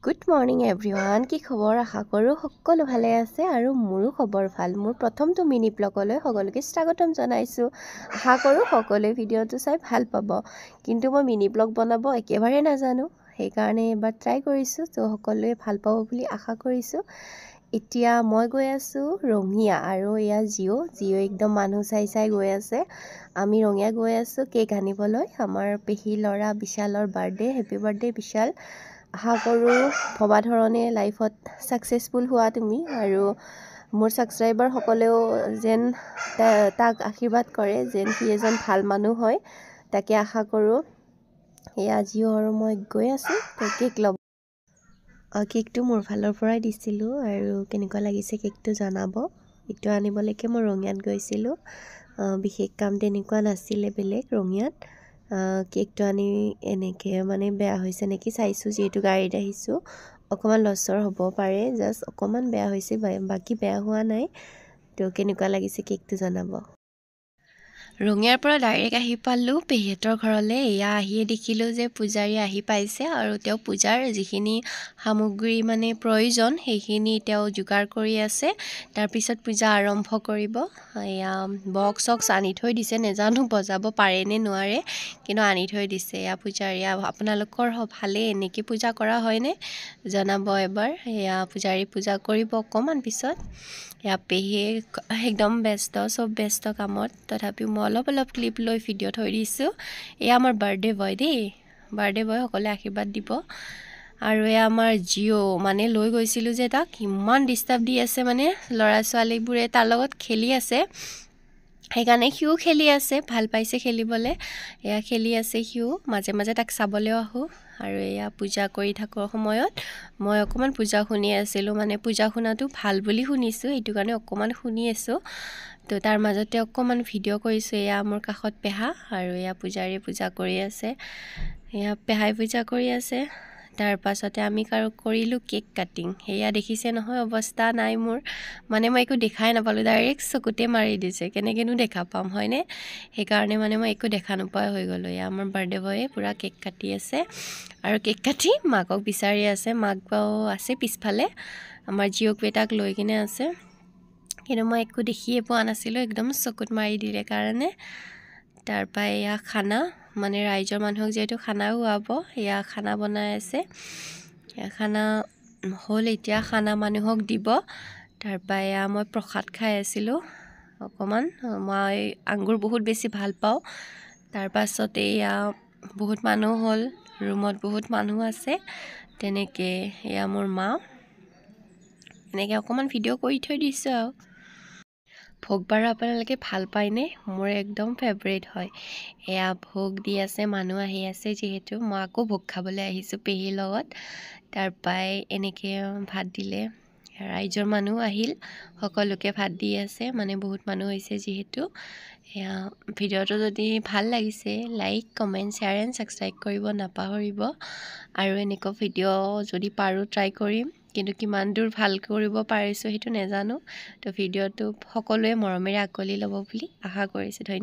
Good morning everyone. কি খবৰ? আশা কৰোঁ সকলো ভালে আছে আৰু মোৰো খবৰ ভাল। মোৰ প্ৰথমটো মিনি ব্লগলৈ সকলোকে স্বাগতম জনাইছোঁ। আশা কৰোঁ সকলোৱে ভিডিঅ'টো চাই ভাল পাব। কিন্তু মই মিনি ব্লগ বনাব একেবাৰে নাজানো, সেইকাৰণে এবাৰ ট্ৰাই কৰিছোঁ। ত' সকলোৱে ভাল পাব বুলি আশা কৰিছোঁ। এতিয়া মই গৈ আছোঁ ৰঙিয়া, আৰু এয়া জিঅ' একদম মানুহ চাই গৈ আছে। আমি ৰঙিয়া গৈ আছোঁ কেক আনিবলৈ। আমাৰ পেহী ল'ৰা বিশালৰ বাৰ্থডে'। হেপী বাৰ্থডে' বিশাল। আশা কৰোঁ ভবা ধৰণে লাইফত ছাকচেছফুল হোৱা তুমি, আৰু মোৰ ছাবস্ক্ৰাইবাৰসকলেও যেন তাক আশীৰ্বাদ কৰে যেন সি এজন ভাল মানুহ হয়, তাকে আশা কৰোঁ। এয়া জিঅ' আৰু মই গৈ আছোঁ কেক ল'ব। কেকটো মোৰ ফালৰ পৰাই দিছিলোঁ, আৰু কেনেকুৱা লাগিছে কেকটো জনাব। এইটো আনিবলৈকে মই ৰঙিয়াত গৈছিলোঁ। বিশেষ কাম তেনেকুৱা নাছিলে বেলেগ ৰঙিয়াত। কেকটো আনি এনেকৈ মানে বেয়া হৈছে নেকি চাইছোঁ, যিহেতু গাড়ীত আহিছোঁ। অকণমান লচৰ হ'ব পাৰে, জাষ্ট অকণমান বেয়া হৈছে, বাকী বেয়া হোৱা নাই। তো কেনেকুৱা লাগিছে কেকটো জনাব। ৰঙিয়াৰ পৰা ডাইৰেক্ট আহি পালোঁ পেহীহঁতৰ ঘৰলৈ। এয়া আহিয়ে দেখিলোঁ যে পূজাৰী আহি পাইছে, আৰু তেওঁ পূজাৰ যিখিনি সামগ্ৰী মানে প্ৰয়োজন সেইখিনি তেওঁ যোগাৰ কৰি আছে। তাৰপিছত পূজা আৰম্ভ কৰিব। এয়া বক্স চক্স আনি থৈ দিছে, নেজানো বজাব পাৰে নে নোৱাৰে, কিন্তু আনি থৈ দিছে। এয়া পূজাৰী, আপোনালোকৰ ভালে এনেকৈ পূজা কৰা হয়নে জনাব এবাৰ। এয়া পূজাৰী পূজা কৰিব অকণমান পিছত। এয়া পেহীয়ে একদম ব্যস্ত, চব ব্যস্ত কামত, তথাপিও মই অলপ ক্লিপ লৈ ভিডিঅ' থৈ দিছোঁ। এয়া আমাৰ বাৰ্থডে' বয় দেই, বাৰ্থডে' বয়, সকলোৱে আশীৰ্বাদ দিব। আৰু এয়া আমাৰ জিঅ' মানে লৈ গৈছিলোঁ যে তাক, ইমান ডিষ্টাৰ্ব দি আছে, মানে ল'ৰা ছোৱালীবোৰে তাৰ লগত খেলি আছে, সেইকাৰণে সিও খেলি আছে, ভাল পাইছে খেলিবলৈ। এয়া খেলি আছে সিও, মাজে মাজে তাক চাবলৈও আহোঁ। আৰু এয়া পূজা কৰি থকাৰ সময়ত মই অকণমান পূজা শুনি আছিলোঁ, মানে পূজা শুনাটো ভাল বুলি শুনিছোঁ, সেইটো কাৰণে অকণমান শুনি আছোঁ। তো তাৰ মাজতে অকণমান ভিডিঅ' কৰিছোঁ। এয়া মোৰ কাষত পেহা, আৰু এয়া পূজাৰী পূজা কৰি আছে। এয়া পেহাই পূজা কৰি আছে। তাৰ পাছতে আমি কৰিলোঁ কেক কাটিং। সেয়া দেখিছে নহয়, অৱস্থা নাই মোৰ, মানে মই একো দেখাই নাপালোঁ, ডাইৰেক্ট চকুতে মাৰি দিছে, কেনেকৈনো দেখা পাম হয়নে। সেইকাৰণে মানে মই একো দেখা নোপোৱা হৈ গ'লোঁ। এয়া আমাৰ বাৰ্থডে' বয়ে পূৰা কেক কাটি আছে, আৰু কেক কাটি মাকক বিচাৰি আছে। মাক বাৰু আছে পিছফালে, আমাৰ জিঅ'ক বেটাক লৈ কিনে আছে, কিন্তু মই একো দেখিয়ে পোৱা নাছিলোঁ, একদম চকুত মাৰি দিলে কাৰণে। তাৰপৰা এয়া খানা, মানে ৰাইজৰ মানুহক যিহেতু খানাও খুৱাব, এয়া খানা বনাই আছে। খানা হ'ল, এতিয়া খানা মানুহক দিব। তাৰপৰা এয়া মই প্ৰসাদ খাই আছিলোঁ অকণমান। মই আঙুৰ বহুত বেছি ভাল পাওঁ। তাৰপাছতে এয়া বহুত মানুহ হ'ল, ৰুমত বহুত মানুহ আছে। তেনেকৈ এয়া মোৰ মা, এনেকৈ অকণমান ভিডিঅ' কৰি থৈ দিছোঁ। আৰু ভোগ বাৰু আপোনালোকে ভাল পায়নে? মোৰ একদম ফেভৰেট হয়। এয়া ভোগ দি আছে, মানুহ আহি আছে, যিহেতু মই আকৌ ভোগ খাবলৈ আহিছোঁ পেহীৰ লগত। তাৰপৰাই এনেকৈ ভাত দিলে, ৰাইজৰ মানুহ আহিল, সকলোকে ভাত দি আছে, মানে বহুত মানুহ হৈছে যিহেতু। এয়া ভিডিঅ'টো যদি ভাল লাগিছে, like comment share and subscribe কৰিব নাপাহৰিব। আৰু এনেকুৱা ভিডিঅ' যদি পাৰোঁ ট্ৰাই কৰিম, কিন্তু কিমান দূৰ ভাল কৰিব পাৰিছোঁ সেইটো নাজানো। তো ভিডিঅ'টো সকলোৱে মৰমেৰে আঁকোৱালি ল'ব বুলি আশা কৰিছোঁ। ধন্যবাদ।